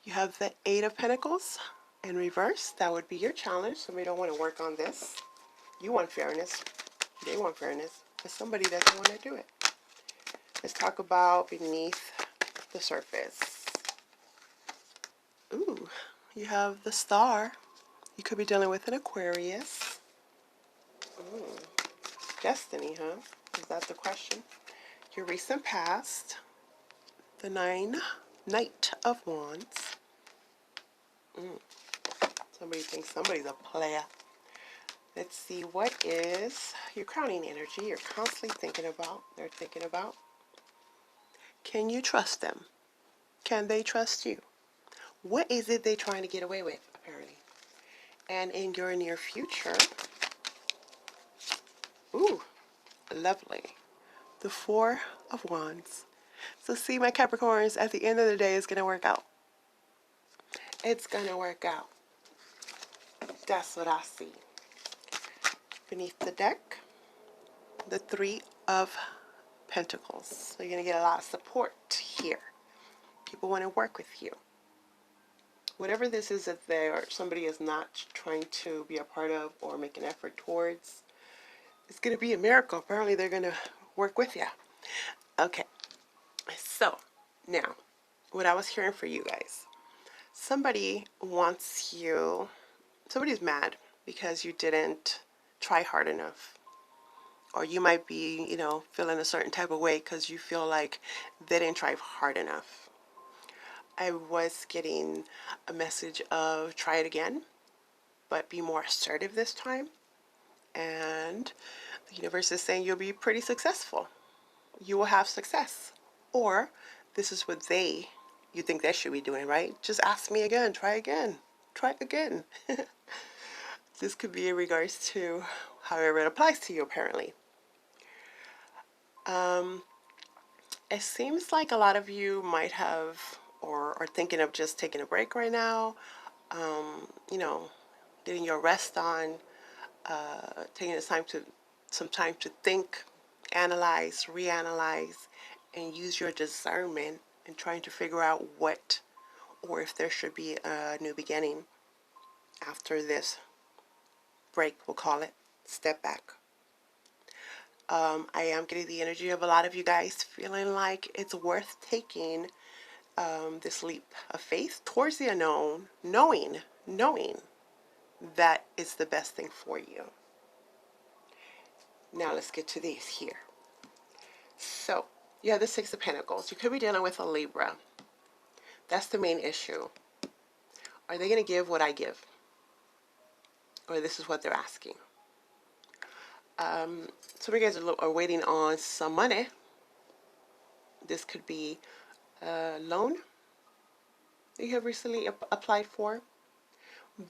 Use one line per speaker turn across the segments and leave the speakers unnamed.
You have the Eight of Pentacles in reverse. That would be your challenge. Somebody don't want to work on this. You want fairness. They want fairness. But somebody doesn't want to do it. Let's talk about beneath the surface. Ooh, you have the Star. You could be dealing with an Aquarius. Ooh, destiny, huh? Is that the question? Your recent past. The Knight of Wands. Somebody thinks somebody's a player. Let's see, what is your crowning energy you're constantly thinking about, they're thinking about? Can you trust them? Can they trust you? What is it they're trying to get away with, apparently? And in your near future, ooh, lovely. The Four of Wands. So see, my Capricorns, at the end of the day, it's going to work out. It's going to work out. That's what I see. Beneath the deck, the Three of Pentacles. So you're going to get a lot of support here. People want to work with you. Whatever this is that somebody is not trying to be a part of or make an effort towards, it's going to be a miracle. Apparently they're going to work with you. Okay. So now, what I was hearing for you guys. Somebody wants you, somebody's mad because you didn't try hard enough. Or you might be, feeling a certain type of way because you feel like they didn't try hard enough. I was getting a message of try it again, but be more assertive this time. And the universe is saying you'll be pretty successful. You will have success. Or this is what you think they should be doing, right? Just ask me again, try again, try again. This could be in regards to however it applies to you, apparently. It seems like a lot of you might have or are thinking of just taking a break right now, getting your rest on, taking some time to think, analyze, reanalyze, and use your discernment and trying to figure out what or if there should be a new beginning after this break, we'll call it, step back. I am getting the energy of a lot of you guys feeling like it's worth taking this leap of faith towards the unknown, knowing that it's the best thing for you. Now let's get to these here. So, you have the Six of Pentacles. You could be dealing with a Libra. That's the main issue. Are they going to give what I give? Or this is what they're asking. Some of you guys are waiting on some money. This could be a loan that you have recently applied for.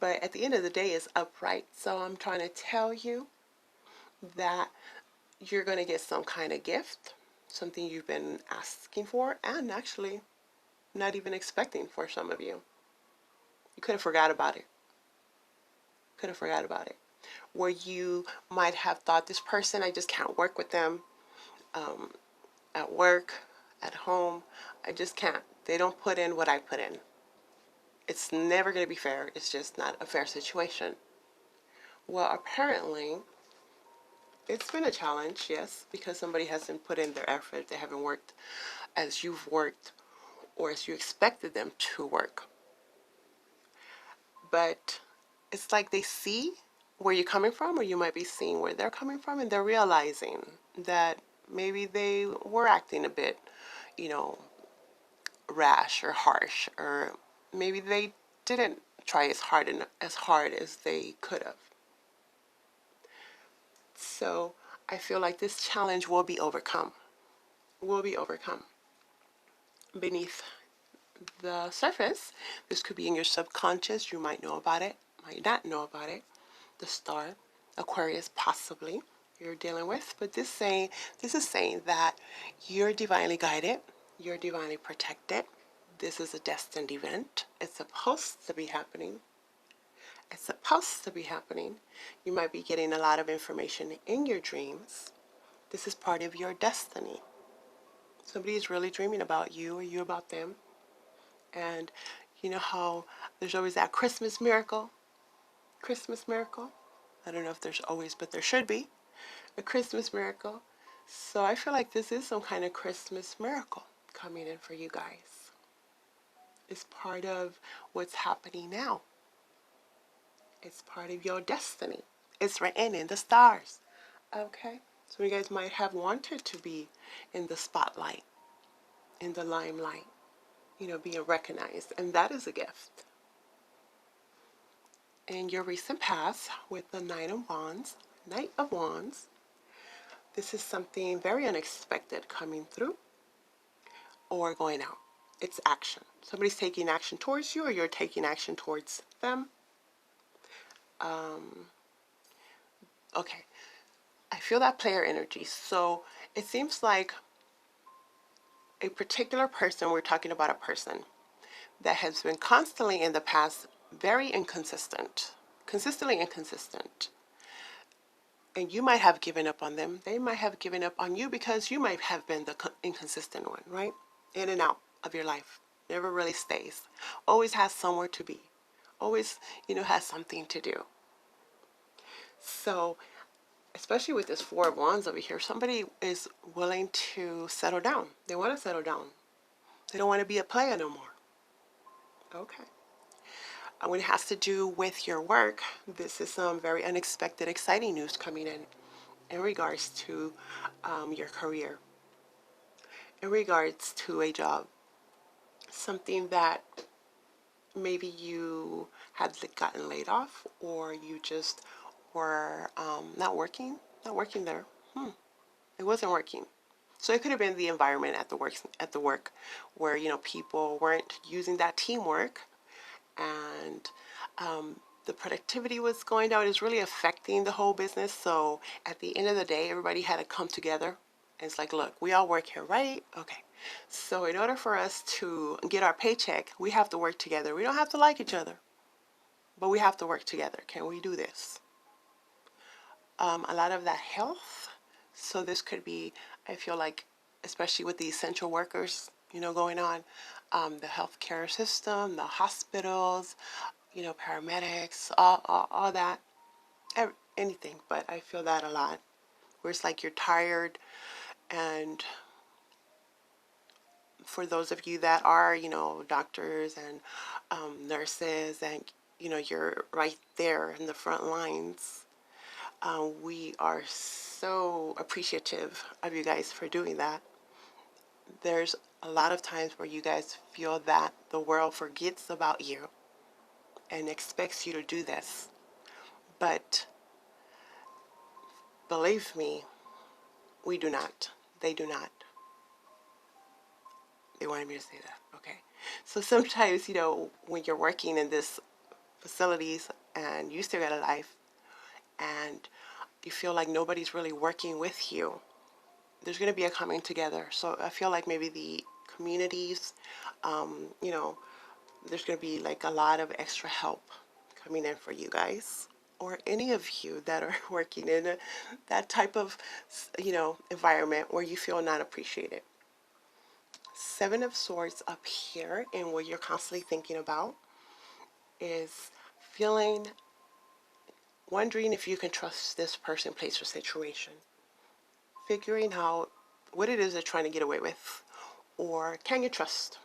But at the end of the day, it's upright. So I'm trying to tell you that you're going to get some kind of gift, something you've been asking for, and actually not even expecting for some of you. You could have forgot about it. Where you might have thought, this person, I just can't work with them at work, at home. I just can't. They don't put in what I put in. It's never going to be fair. It's just not a fair situation. Well, apparently, it's been a challenge, yes, because somebody hasn't put in their effort. They haven't worked as you've worked or as you expected them to work. But it's like they see where you're coming from, or you might be seeing where they're coming from, and they're realizing that maybe they were acting a bit, rash or harsh, or maybe they didn't try as hard as they could have. So I feel like this challenge will be overcome. Beneath the surface, this could be in your subconscious. You might know about it, might not know about it. The Star, Aquarius, possibly you're dealing with, but this is saying that you're divinely guided, you're divinely protected. This is a destined event. It's supposed to be happening. You might be getting a lot of information in your dreams. This is part of your destiny. Somebody is really dreaming about you or you about them. And You know how there's always that Christmas miracle? Christmas miracle? I don't know if there's always, but there should be a Christmas miracle. So I feel like this is some kind of Christmas miracle coming in for you guys. It's part of what's happening now. It's part of your destiny. It's written in the stars. Okay? So you guys might have wanted to be in the spotlight, in the limelight, you know, being recognized. And that is a gift. In your recent past with the Knight of Wands, this is something very unexpected coming through or going out. It's action. Somebody's taking action towards you or you're taking action towards them. Okay. I feel that player energy. So it seems like a particular person, we're talking about a person that has been constantly in the past very inconsistent, consistently inconsistent. And you might have given up on them. They might have given up on you because you might have been the inconsistent one, right? In and out of your life. Never really stays. Always has somewhere to be. Always, you know, has something to do. So, especially with this Four of Wands over here, somebody is willing to settle down. They want to settle down. They don't want to be a player no more. Okay. And when it has to do with your work, this is some very unexpected, exciting news coming in regards to your career, in regards to a job, something that maybe you had gotten laid off or you just were not working there. It wasn't working. So it could have been the environment at the work where, you know, people weren't using that teamwork, and the productivity was going down. It was really affecting the whole business. So at the end of the day, everybody had to come together. And it's like, look, we all work here, right? Okay. So in order for us to get our paycheck, we have to work together. We don't have to like each other, but we have to work together. Can we do this? A lot of that health. So this could be, I feel like, especially with the essential workers, you know, going on, the healthcare system, the hospitals, you know, paramedics, all that, anything. But I feel that a lot, where it's like you're tired. And for those of you that are, you know, doctors and nurses, and, you know, you're right there in the front lines, we are so appreciative of you guys for doing that. There's a lot of times where you guys feel that the world forgets about you and expects you to do this. But believe me, we do not. They do not. They wanted me to say that. Okay. So sometimes, you know, when you're working in this facilities and you still got a life and you feel like nobody's really working with you, there's going to be a coming together. So I feel like maybe the communities, you know, there's going to be like a lot of extra help coming in for you guys, or any of you that are working in that type of, you know, environment where you feel not appreciated. Seven of Swords up here, and what you're constantly thinking about is feeling, wondering if you can trust this person, place, or situation. Figuring out what it is they're trying to get away with, or can you trust?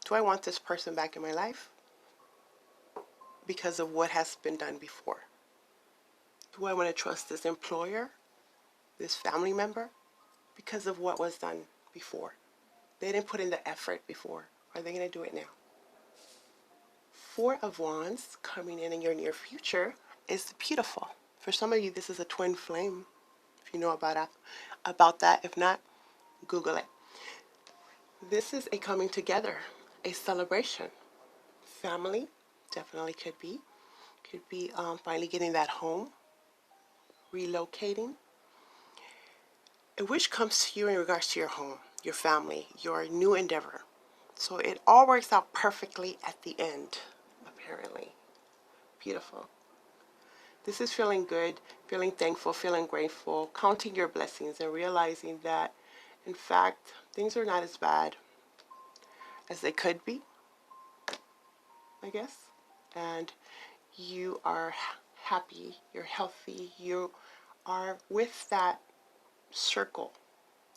Do I want this person back in my life because of what has been done before? Do I want to trust this employer, this family member, because of what was done before? They didn't put in the effort before. Are they going to do it now? Four of Wands coming in your near future is beautiful. For some of you, this is a twin flame. If you know about that. If not, Google it. This is a coming together, a celebration. Family, definitely could be. Could be finally getting that home, relocating. And which comes to you in regards to your home, your family, your new endeavor. So it all works out perfectly at the end, apparently. Beautiful. This is feeling good, feeling thankful, feeling grateful, counting your blessings and realizing that, in fact, things are not as bad as they could be. I guess. And you are happy, you're healthy, you are with that circle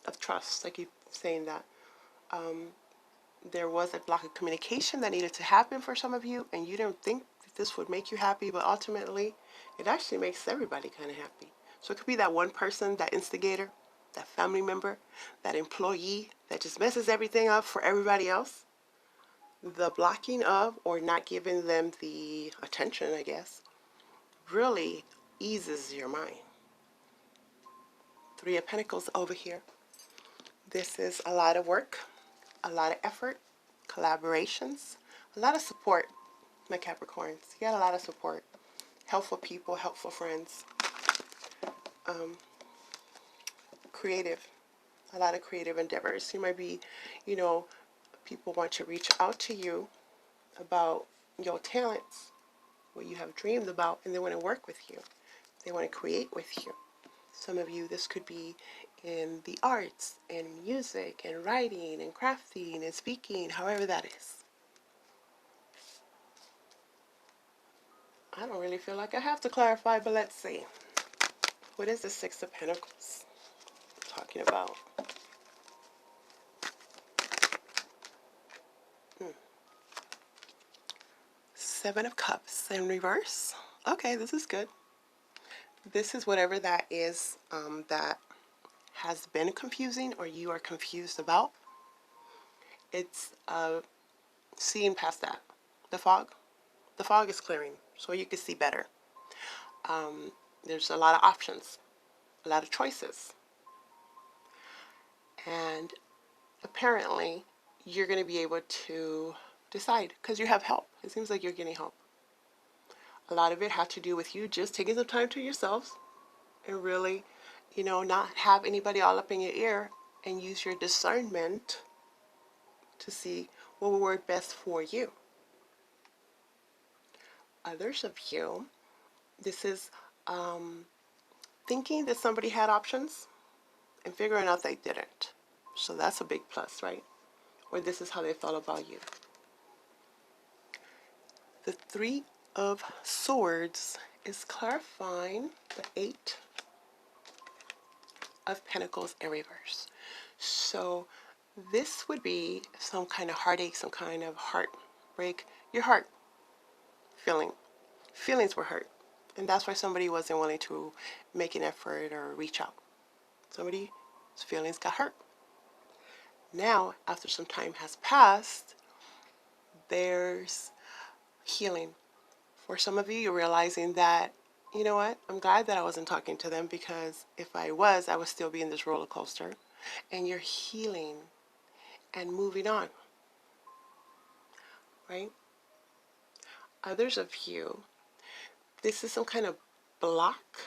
of trust. I keep saying that. There was a block of communication that needed to happen for some of you, and you didn't think that this would make you happy, but ultimately, it actually makes everybody kind of happy. So it could be that one person, that instigator, that family member, that employee that just messes everything up for everybody else. The blocking of or not giving them the attention, I guess, really eases your mind. Three of Pentacles over here. This is a lot of work, a lot of effort, collaborations, a lot of support, my Capricorns. You got a lot of support. Helpful people, helpful friends. Creative. A lot of creative endeavors. You might be, you know, people want to reach out to you about your talents, what you have dreamed about, and they want to work with you. They want to create with you. Some of you, this could be in the arts, and music, and writing, and crafting, and speaking, however that is. I don't really feel like I have to clarify, but let's see. What is the Six of Pentacles talking about? Seven of Cups in reverse. Okay, this is good. This is whatever that is that has been confusing or you are confused about. It's seeing past that. The fog. The fog is clearing, so you can see better. There's a lot of options, a lot of choices. And apparently, you're going to be able to decide because you have help. It seems like you're getting help. A lot of it had to do with you just taking some time to yourselves and really, you know, not have anybody all up in your ear and use your discernment to see what will work best for you. Others of you, this is thinking that somebody had options and figuring out they didn't. So that's a big plus, right? Or this is how they felt about you. The Three of Swords is clarifying the Eight of Pentacles in reverse. So this would be some kind of heartache, some kind of heartbreak. Your heart feelings were hurt. And that's why somebody wasn't willing to make an effort or reach out. Somebody's feelings got hurt. Now, after some time has passed, there's healing. For some of you, you're realizing that, you know what, I'm glad that I wasn't talking to them because if I was, I would still be in this roller coaster. And you're healing and moving on, right? Others of you, this is some kind of block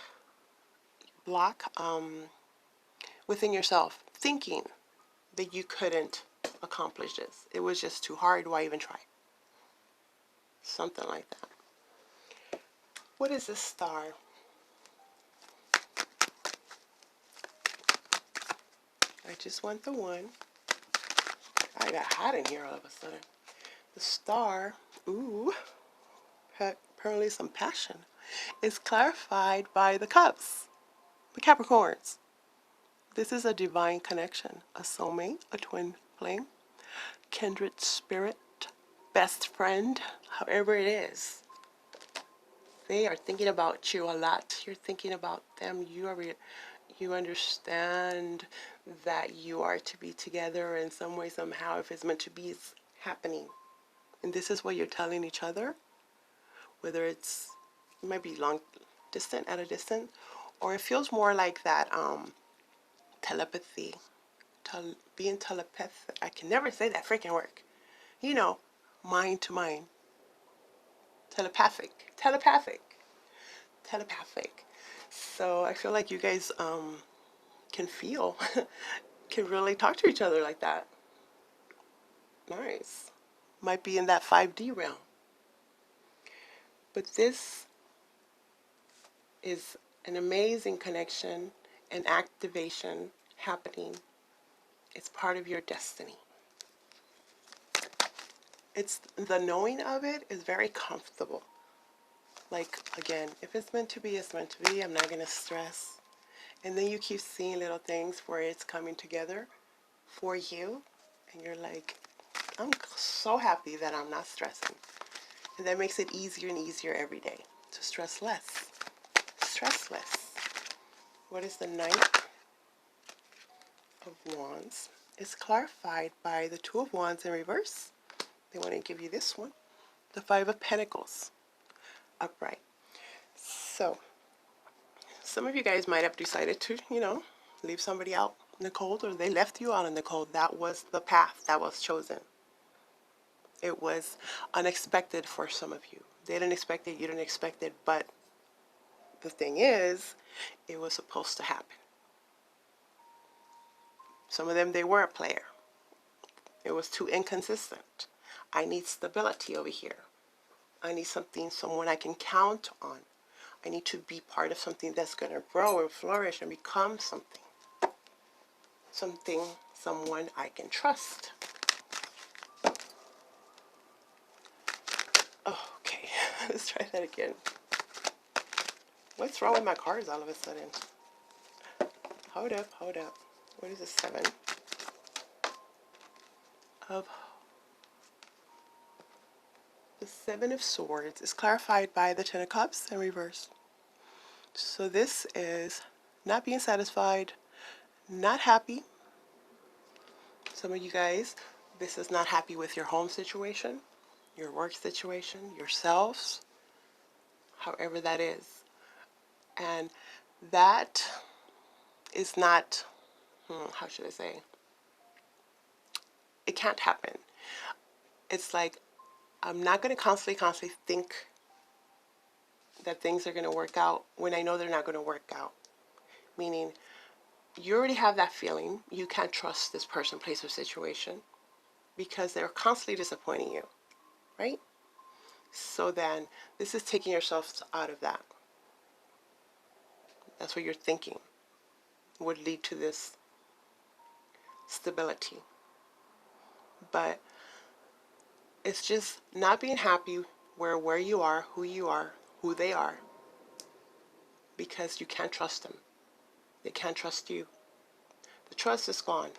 within yourself, thinking that you couldn't accomplish this. It was just too hard. Why even try? Something like that. What is this Star? I just want the one. I got hot in here all of a sudden. The Star, ooh, apparently some passion, is clarified by the Cups, the Capricorns. This is a divine connection, a soulmate, a twin flame, kindred spirit, best friend, however it is. They are thinking about you a lot. You're thinking about them. You understand that you are to be together in some way, somehow. If it's meant to be, it's happening. And this is what you're telling each other, whether it might be long distant, at a distance, or it feels more like that telepathy, being telepathic. I can never say that freaking word. You know, mind to mind. Telepathic. So I feel like you guys can feel, can really talk to each other like that. Nice. Might be in that 5D realm. But this is an amazing connection and activation happening. It's part of your destiny. it's the knowing of it is very comfortable. Like, again, if it's meant to be, it's meant to be. I'm not going to stress. And then you keep seeing little things where it's coming together for you. And you're like, I'm so happy that I'm not stressing. And that makes it easier and easier every day to stress less. Stress less. What is the Knight of Wands? It's clarified by the Two of Wands in reverse. They want to give you this one. The Five of Pentacles upright. So, some of you guys might have decided to, leave somebody out in the cold, or they left you out in the cold. That was the path that was chosen. It was unexpected for some of you. They didn't expect it, you didn't expect it, but the thing is, it was supposed to happen. Some of them, they were a player. It was too inconsistent. I need stability over here. I need someone I can count on. I need to be part of something that's going to grow and flourish and become something. Someone I can trust. Oh, okay, let's try that again. What's wrong with my cards all of a sudden? Hold up. What is the Seven of... The Seven of Swords is clarified by the Ten of Cups in reverse. So this is not being satisfied, not happy. Some of you guys, this is not happy with your home situation, your work situation, yourselves, however that is. And that is not, how should I say? It can't happen. It's like, I'm not going to constantly think that things are going to work out when I know they're not going to work out. Meaning, you already have that feeling. You can't trust this person, place, or situation because they're constantly disappointing you, right? So then, this is taking yourself out of that. That's what you're thinking would lead to this stability. But it's just not being happy where you are, who they are, because you can't trust them. They can't trust you. The trust is gone.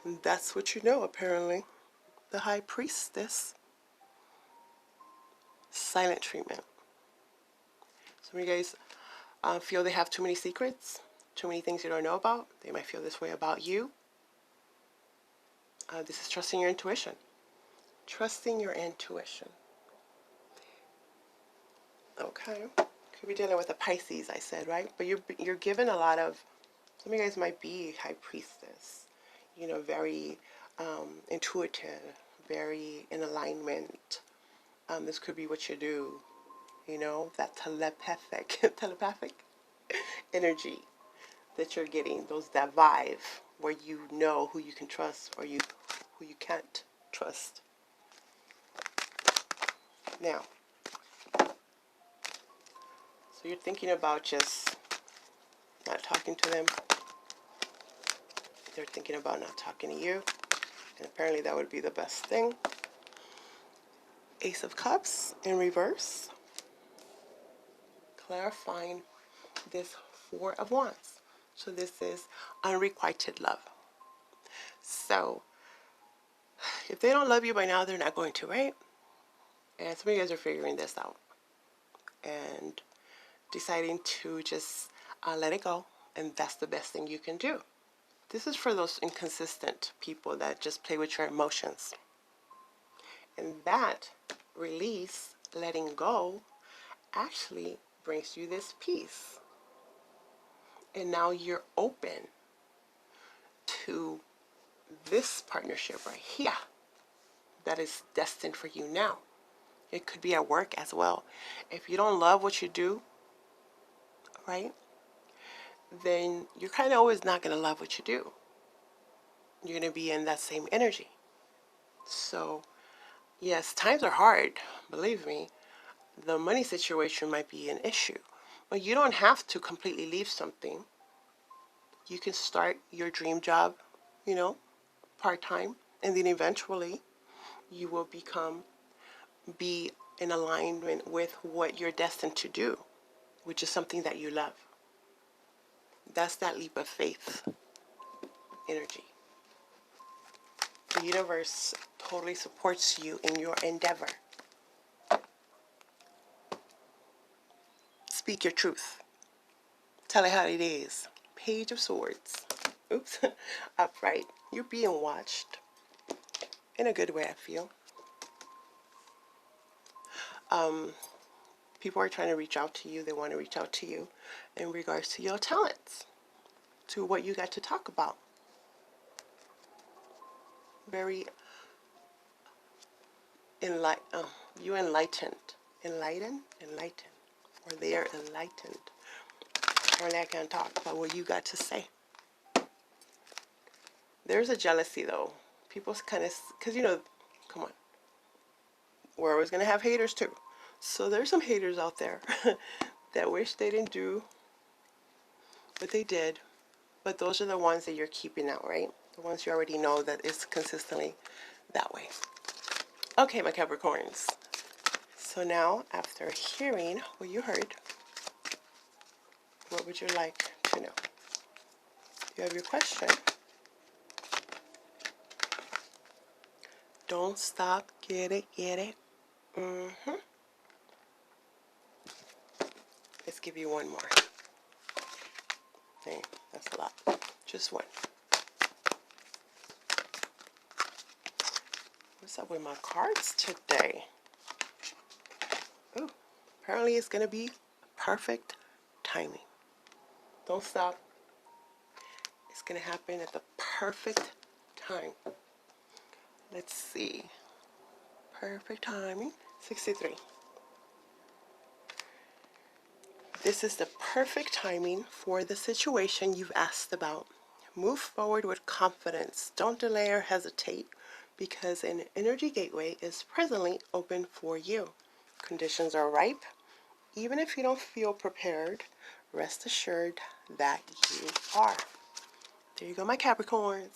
And that's what you know, apparently. The High Priestess. Silent treatment. Some of you guys feel they have too many secrets, too many things you don't know about. They might feel this way about you. This is trusting your intuition. Trusting your intuition. Okay. Could be dealing with a Pisces, I said, right? But you're given a lot of, some of you guys might be High Priestess, very intuitive, very in alignment. This could be what you do, that telepathic energy that you're getting, that vibe where you know who you can trust or who you can't trust. Now, so you're thinking about just not talking to them. They're thinking about not talking to you. And apparently that would be the best thing. Ace of Cups in reverse. Clarifying this Four of Wands. So this is unrequited love. So if they don't love you by now, they're not going to, right? And some of you guys are figuring this out and deciding to just let it go, and that's the best thing you can do. This is for those inconsistent people that just play with your emotions. And that release, letting go, actually brings you this peace. And now you're open to this partnership right here that is destined for you now. It could be at work as well. If you don't love what you do, right, then you're kind of always not going to love what you do. You're going to be in that same energy. So, yes, times are hard, believe me. The money situation might be an issue. But you don't have to completely leave something. You can start your dream job, part-time, and then eventually you will be in alignment with what you're destined to do, which is something that you love. That's that leap of faith energy. The universe totally supports you in your endeavor. Speak your truth. Tell it how it is. Page of Swords. Oops. Upright. You're being watched. In a good way, I feel. People are trying to reach out to you. They want to reach out to you in regards to your talents, to what you got to talk about. Very you enlightened. Enlightened? Or they are enlightened. Apparently I can't talk about what you got to say. There's a jealousy though. People's kind of, because come on. We're always going to have haters too. So there's some haters out there that wish they didn't do what they did. But those are the ones that you're keeping out, right? The ones you already know that it's consistently that way. Okay, my Capricorns. So now, after hearing what you heard, what would you like to know? You have your question. Don't stop. Get it, get it. Let's give you one more. Hey, that's a lot. Just one. What's up with my cards today? Ooh, apparently it's going to be perfect timing. Don't stop. It's going to happen at the perfect time. Let's see. Perfect timing. 63. This is the perfect timing for the situation you've asked about. Move forward with confidence. Don't delay or hesitate, because an energy gateway is presently open for you. Conditions are ripe. Even if you don't feel prepared, rest assured that you are. There you go, my Capricorns.